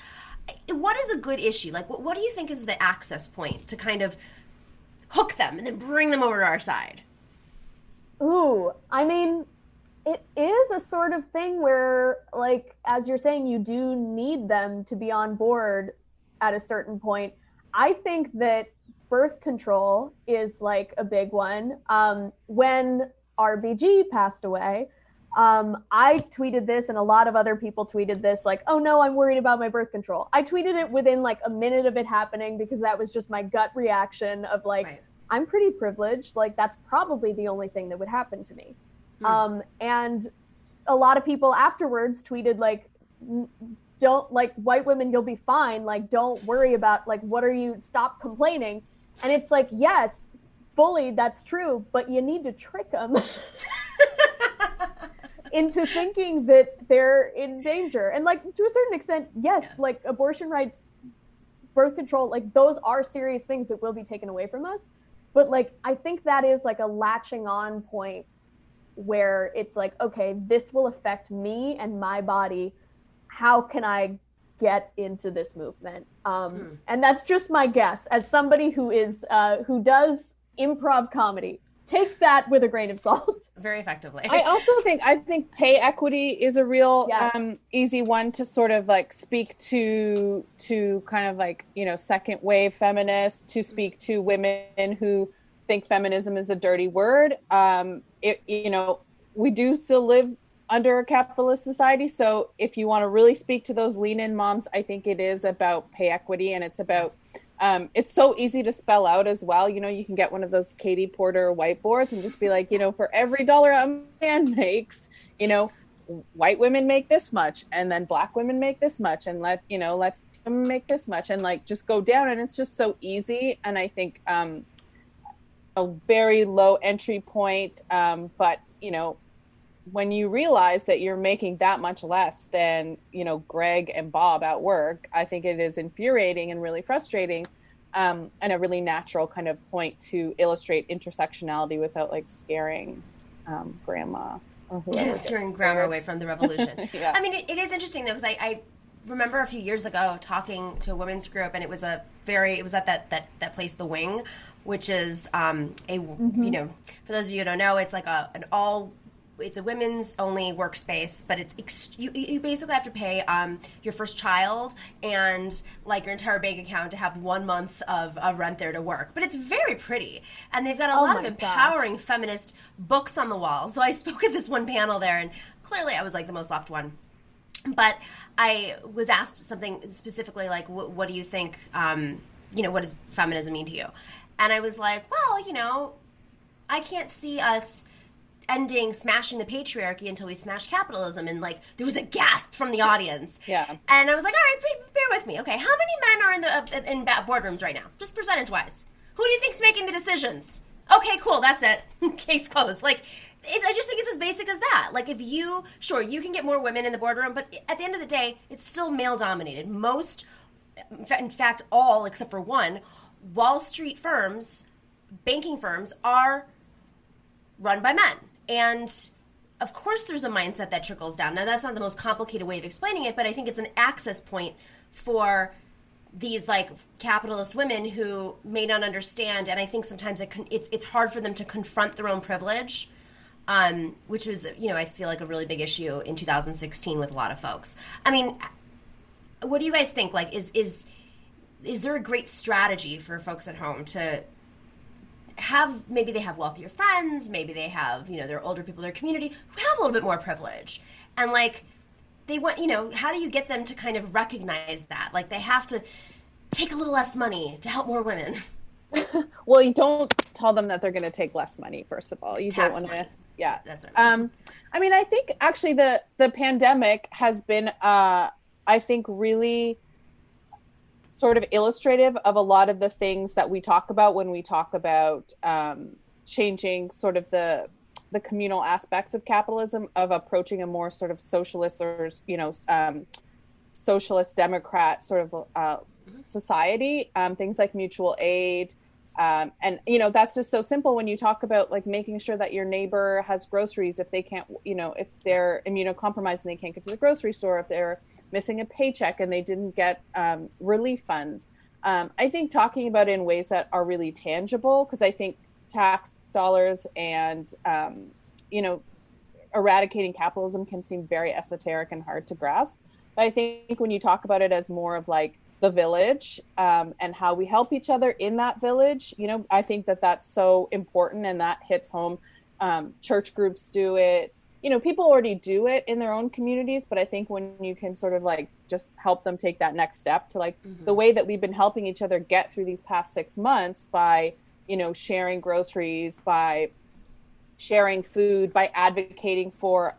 What is a good issue? Like, what do you think is the access point to kind of hook them and then bring them over to our side? Ooh, it is a sort of thing where, like, as you're saying, you do need them to be on board at a certain point. I think that birth control is, like, a big one. When RBG passed away, I tweeted this and a lot of other people tweeted this, like, oh no, I'm worried about my birth control. I tweeted it within like a minute of it happening because that was just my gut reaction of like, right. I'm pretty privileged. Like, that's probably the only thing that would happen to me. And a lot of people afterwards tweeted like, don't, like, white women, you'll be fine. Like, don't worry about, like, stop complaining. And it's like, yes, fully, that's true, but you need to trick them into thinking that they're in danger. And like to a certain extent, yes, like abortion rights, birth control, like those are serious things that will be taken away from us. But like I think that is like a latching on point where it's like, okay, this will affect me and my body. How can I get into this movement? And that's just my guess as somebody who does improv comedy. Take that with a grain of salt. Very effectively. I think pay equity is a real easy one to sort of like speak to kind of like, you know, second wave feminists, to speak to women who think feminism is a dirty word. You know, we do still live under a capitalist society. So if you want to really speak to those lean in moms, I think it is about pay equity, and it's about it's so easy to spell out as well. You know, you can get one of those Katie Porter whiteboards and just be like, you know, for every dollar a man makes, you know, white women make this much, and then black women make this much, and let women make this much, and like just go down. And it's just so easy. And I think a very low entry point. But, you know, when you realize that you're making that much less than, you know, Greg and Bob at work, I think it is infuriating and really frustrating, and a really natural kind of point to illustrate intersectionality without like scaring grandma or whoever. Scaring grandma away from the revolution. Yeah. I mean, it is interesting though, because I remember a few years ago talking to a women's group, and it was at that place, The Wing, which is you know, for those of you who don't know, it's like it's a women's only workspace, but you basically have to pay your first child and like your entire bank account to have 1 month of rent there to work. But it's very pretty, and they've got a lot of empowering feminist books on the wall. So I spoke at this one panel there, and clearly I was like the most left one. But I was asked something specifically like, what do you think, you know, what does feminism mean to you? And I was like, well, you know, I can't see us smashing the patriarchy until we smash capitalism. And like there was a gasp from the audience. Yeah. And I was like, all right, bear with me. Okay, how many men are in boardrooms right now, just percentage wise? Who do you think's making the decisions? Okay, cool, that's it. Case closed. Like I just think it's as basic as that. Like if you can get more women in the boardroom, but at the end of the day, it's still male dominated. Most, in fact all except for one, Wall Street firms, banking firms, are run by men. And of course there's a mindset that trickles down. Now that's not the most complicated way of explaining it, but I think it's an access point for these like capitalist women who may not understand. And I think sometimes it's hard for them to confront their own privilege, which was, you know, I feel like a really big issue in 2016 with a lot of folks. I mean, what do you guys think? Like, is there a great strategy for folks at home to maybe they have wealthier friends, maybe they have, you know, they're older people in their community who have a little bit more privilege, and like they want, you know, how do you get them to kind of recognize that like they have to take a little less money to help more women? Well, you don't tell them that they're going to take less money. First of all, you don't want to. Yeah, that's right. I mean, I think actually the pandemic has been, I think, really sort of illustrative of a lot of the things that we talk about when we talk about changing sort of the communal aspects of capitalism, of approaching a more sort of socialist or, you know, socialist democrat sort of society, things like mutual aid. And, you know, that's just so simple when you talk about like making sure that your neighbor has groceries if they can't, you know, if they're immunocompromised and they can't get to the grocery store, if they're missing a paycheck and they didn't get relief funds. I think talking about it in ways that are really tangible, because I think tax dollars and, you know, eradicating capitalism can seem very esoteric and hard to grasp. But I think when you talk about it as more of like the village and how we help each other in that village, you know, I think that that's so important, and that hits home. Church groups do it. You know, people already do it in their own communities, but I think when you can sort of like just help them take that next step to like the way that we've been helping each other get through these past 6 months by, you know, sharing groceries, by sharing food, by advocating for,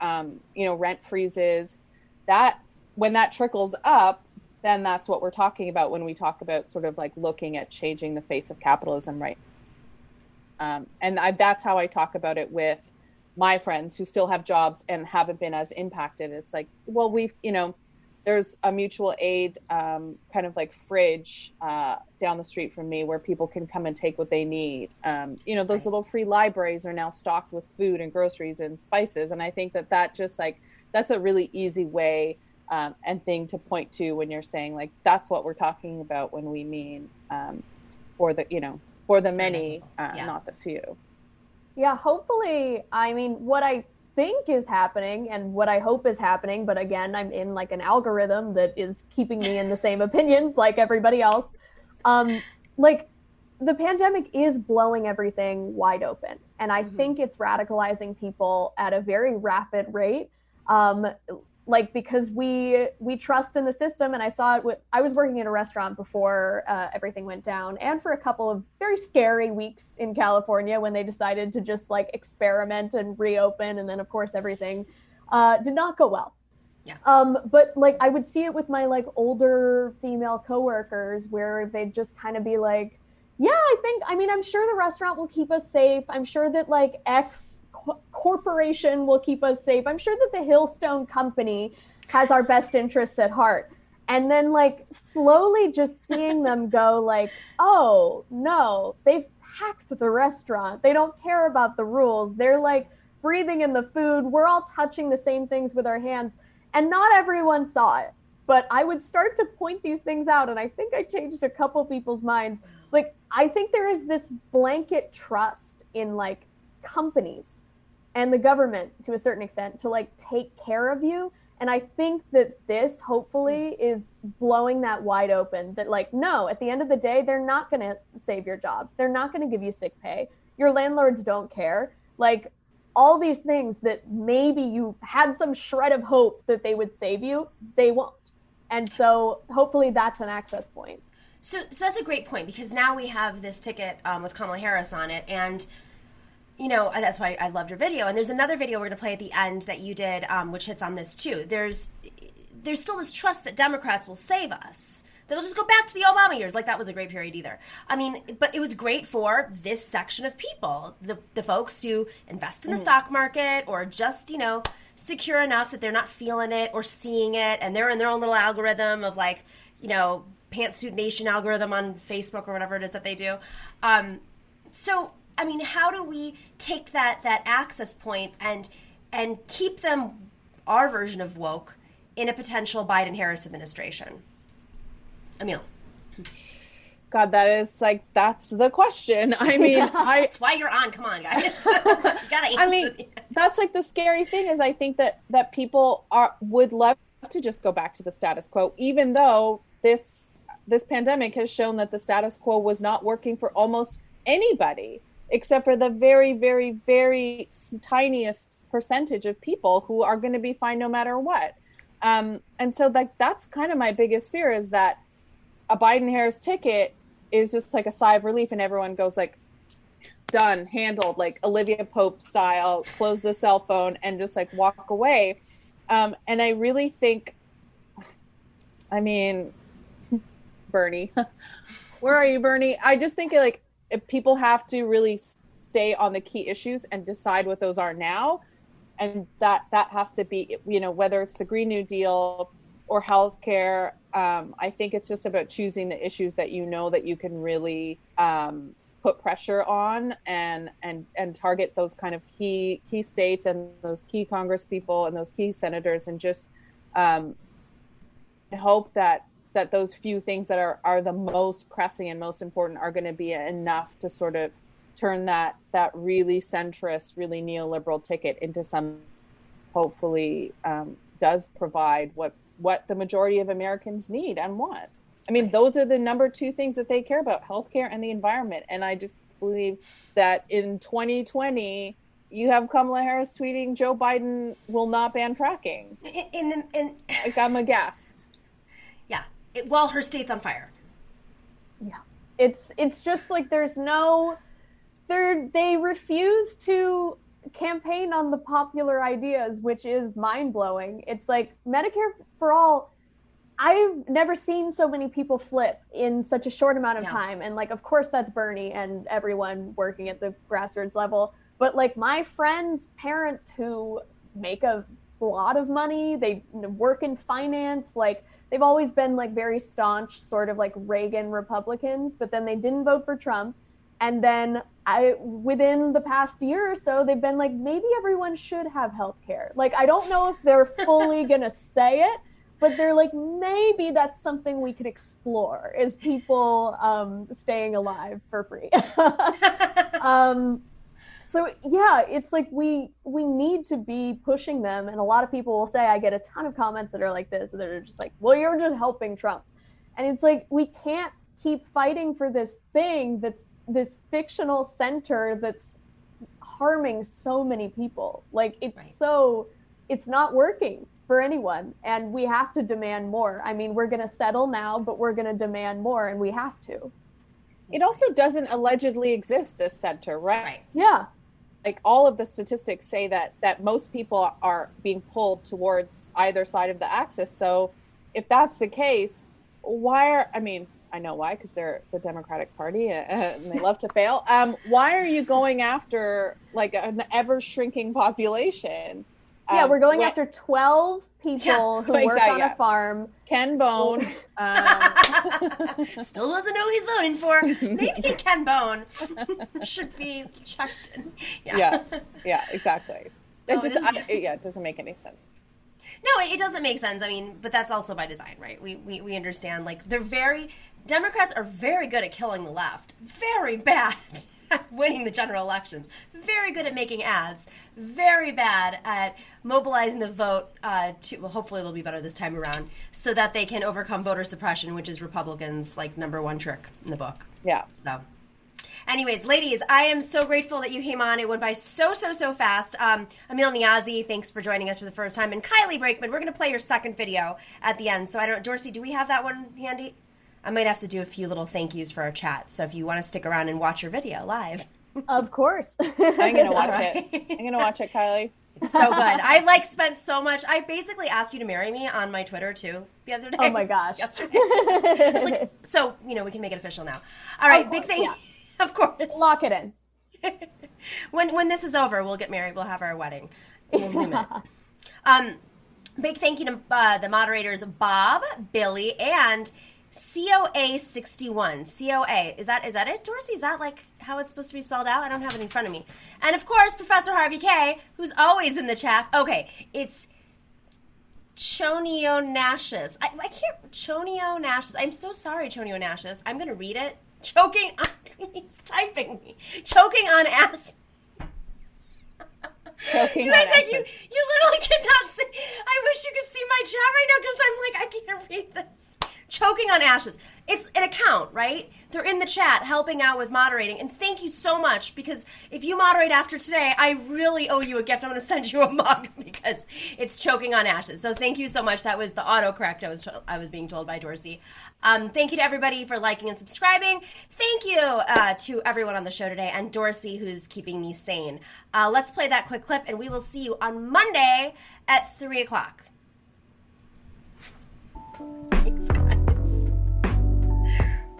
you know, rent freezes, that when that trickles up, then that's what we're talking about when we talk about sort of like looking at changing the face of capitalism, right? And that's how I talk about it with my friends who still have jobs and haven't been as impacted. It's like, well, there's a mutual aid kind of like fridge down the street from me where people can come and take what they need. Those little free libraries are now stocked with food and groceries and spices. And I think that just like, that's a really easy way and thing to point to when you're saying like, that's what we're talking about when we mean for the many, not the few. Yeah, hopefully, I mean, what I think is happening and what I hope is happening, but again, I'm in like an algorithm that is keeping me in the same opinions like everybody else. Like the pandemic is blowing everything wide open. And I think it's radicalizing people at a very rapid rate. Like because we trust in the system, and I saw it I was working in a restaurant before everything went down, and for a couple of very scary weeks in California when they decided to just like experiment and reopen, and then of course everything did not go well. Yeah. But like I would see it with my like older female coworkers where they'd just kind of be like, yeah, I'm sure the restaurant will keep us safe. I'm sure that like X corporation will keep us safe. I'm sure that the Hillstone company has our best interests at heart. And then like slowly just seeing them go like, oh no, they've hacked the restaurant. They don't care about the rules. They're like breathing in the food. We're all touching the same things with our hands. And not everyone saw it, but I would start to point these things out. And I think I changed a couple people's minds. Like, I think there is this blanket trust in like companies and the government to a certain extent to like take care of you. And I think that this hopefully is blowing that wide open, that like, no, at the end of the day, they're not going to save your jobs. They're not going to give you sick pay. Your landlords don't care. Like all these things that maybe you had some shred of hope that they would save you, they won't. And so hopefully that's an access point. So that's a great point, because now we have this ticket with Kamala Harris on it, and that's why I loved your video. And there's another video we're going to play at the end that you did, which hits on this too. There's still this trust that Democrats will save us. They'll just go back to the Obama years. Like, that was a great period either. I mean, but it was great for this section of people, the folks who invest in the stock market or just, secure enough that they're not feeling it or seeing it, and they're in their own little algorithm of like, Pantsuit Nation algorithm on Facebook or whatever it is that they do. So, I mean, how do we take that access point and keep them our version of woke in a potential Biden-Harris administration? Emil. God, that's the question. I mean, that's why you're on. Come on, guys. You gotta answer. I mean, that's like the scary thing is I think that people would love to just go back to the status quo, even though this pandemic has shown that the status quo was not working for almost anybody, except for the very, very, very tiniest percentage of people who are going to be fine no matter what. And so that's kind of my biggest fear, is that a Biden-Harris ticket is just like a sigh of relief and everyone goes like, done, handled, like Olivia Pope style, close the cell phone and just like walk away. And I really think, I mean, Bernie, where are you, Bernie? I just think like if people have to really stay on the key issues and decide what those are now. And that has to be, whether it's the Green New Deal or healthcare. I think it's just about choosing the issues that that you can really put pressure on and target those kind of key states and those key Congress people and those key senators, and just hope that those few things that are the most pressing and most important are going to be enough to sort of turn that really centrist, really neoliberal ticket into some, hopefully does provide what the majority of Americans need and want. I mean, those are the number two things that they care about, healthcare and the environment. And I just believe that in 2020, you have Kamala Harris tweeting Joe Biden will not ban fracking. Like, I'm aghast. Yeah. While her state's on fire. Yeah. It's just like they refuse to campaign on the popular ideas, which is mind-blowing. It's like Medicare for all, I've never seen so many people flip in such a short amount of time. And like, of course that's Bernie and everyone working at the grassroots level. But like my friends' parents who make a lot of money, they work in finance, like they've always been like very staunch sort of like Reagan Republicans, but then they didn't vote for Trump. And then within the past year or so, they've been like, maybe everyone should have health care. Like, I don't know if they're fully going to say it, but they're like, maybe that's something we could explore, is people staying alive for free. So yeah, it's like we need to be pushing them. And a lot of people will say, I get a ton of comments that are like this, that are just like, well, you're just helping Trump. And it's like, we can't keep fighting for this thing that's this fictional center that's harming so many people. Like, it's it's not working for anyone, and we have to demand more. I mean, we're going to settle now, but we're going to demand more, and we have to. It also doesn't allegedly exist, this center, right? Yeah. Like, all of the statistics say that most people are being pulled towards either side of the axis. So if that's the case, I know why, because they're the Democratic Party and they love to fail. Why are you going after like an ever shrinking population? Yeah, we're going after 12 people who work on a farm. Ken Bone. Still doesn't know who he's voting for. Maybe Ken Bone should be checked in. Yeah, exactly. It doesn't make any sense. No, it doesn't make sense. I mean, but that's also by design, right? We understand, like, Democrats are very good at killing the left. Very bad at winning the general elections. Very good at making ads. Very bad at mobilizing the vote hopefully they'll be better this time around, so that they can overcome voter suppression, which is Republicans' like number one trick in the book. Yeah. So. Anyways, ladies, I am so grateful that you came on. It went by so fast. Amil Niazi, thanks for joining us for the first time. And Kylie Brakeman, we're going to play your second video at the end. So Dorsey, do we have that one handy? I might have to do a few little thank yous for our chat. So if you want to stick around and watch your video live. Of course. I'm going to watch it. I'm going to watch it, Kylie. It's so good. I spent so much. I basically asked you to marry me on my Twitter too the other day. Oh my gosh. Yesterday. It's like, so, we can make it official now. All right, big thing. Yeah. Of course. Lock it in. When this is over, we'll get married. We'll have our wedding. We'll zoom in. Big thank you to the moderators Bob, Billy, and COA61. COA. Is that it, Dorsey? Is that like how it's supposed to be spelled out? I don't have it in front of me. And of course, Professor Harvey K, who's always in the chat. Okay, it's Chonionashis. I can't. Chonionashis. I'm so sorry, Chonionashis. I'm going to read it. He's typing me. Choking on ass. You guys, you literally cannot see. I wish you could see my chat right now, because I'm like, I can't read this. Choking on ashes. It's an account, right? They're in the chat helping out with moderating. And thank you so much, because if you moderate after today, I really owe you a gift. I'm going to send you a mug because it's choking on ashes. So thank you so much. That was the autocorrect I was being told by Dorsey. Thank you to everybody for liking and subscribing. Thank you to everyone on the show today, and Dorsey, who's keeping me sane. Let's play that quick clip, and we will see you on Monday at 3 o'clock. Thanks, guys.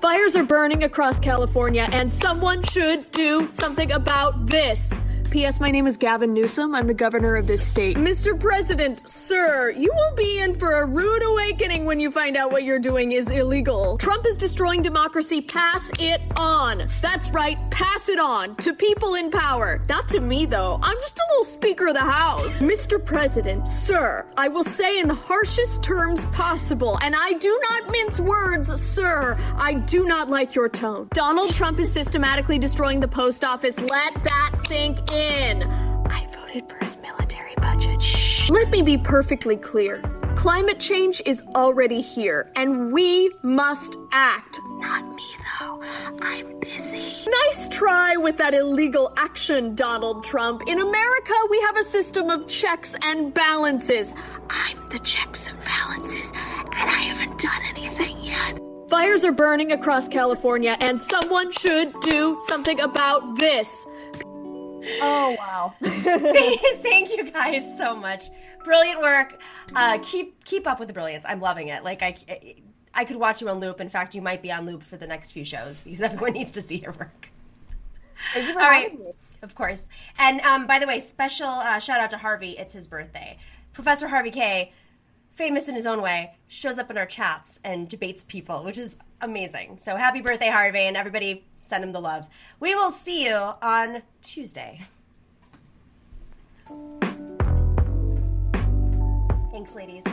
Fires are burning across California, and someone should do something about this. P.S. My name is Gavin Newsom. I'm the governor of this state. Mr. President, sir, you will be in for a rude awakening when you find out what you're doing is illegal. Trump is destroying democracy. Pass it on. That's right. Pass it on to people in power. Not to me, though. I'm just a little Speaker of the House. Mr. President, sir, I will say in the harshest terms possible, and I do not mince words, sir, I do not like your tone. Donald Trump is systematically destroying the post office. Let that sink in. I voted for his military budget. Shh. Let me be perfectly clear. Climate change is already here, and we must act. Not me, though. I'm busy. Nice try with that illegal action, Donald Trump. In America, we have a system of checks and balances. I'm the checks and balances, and I haven't done anything yet. Fires are burning across California, and someone should do something about this. Oh, wow. Thank you guys so much. Brilliant work. Keep up with the brilliance. I'm loving it. Like, I could watch you on loop. In fact, you might be on loop for the next few shows, because everyone needs to see your work. Thank you for All right. having me. Of course. And by the way, special shout out to Harvey. It's his birthday. Professor Harvey K, famous in his own way, shows up in our chats and debates people, which is amazing. So happy birthday, Harvey, and everybody send him the love. We will see you on Tuesday. Thanks, ladies.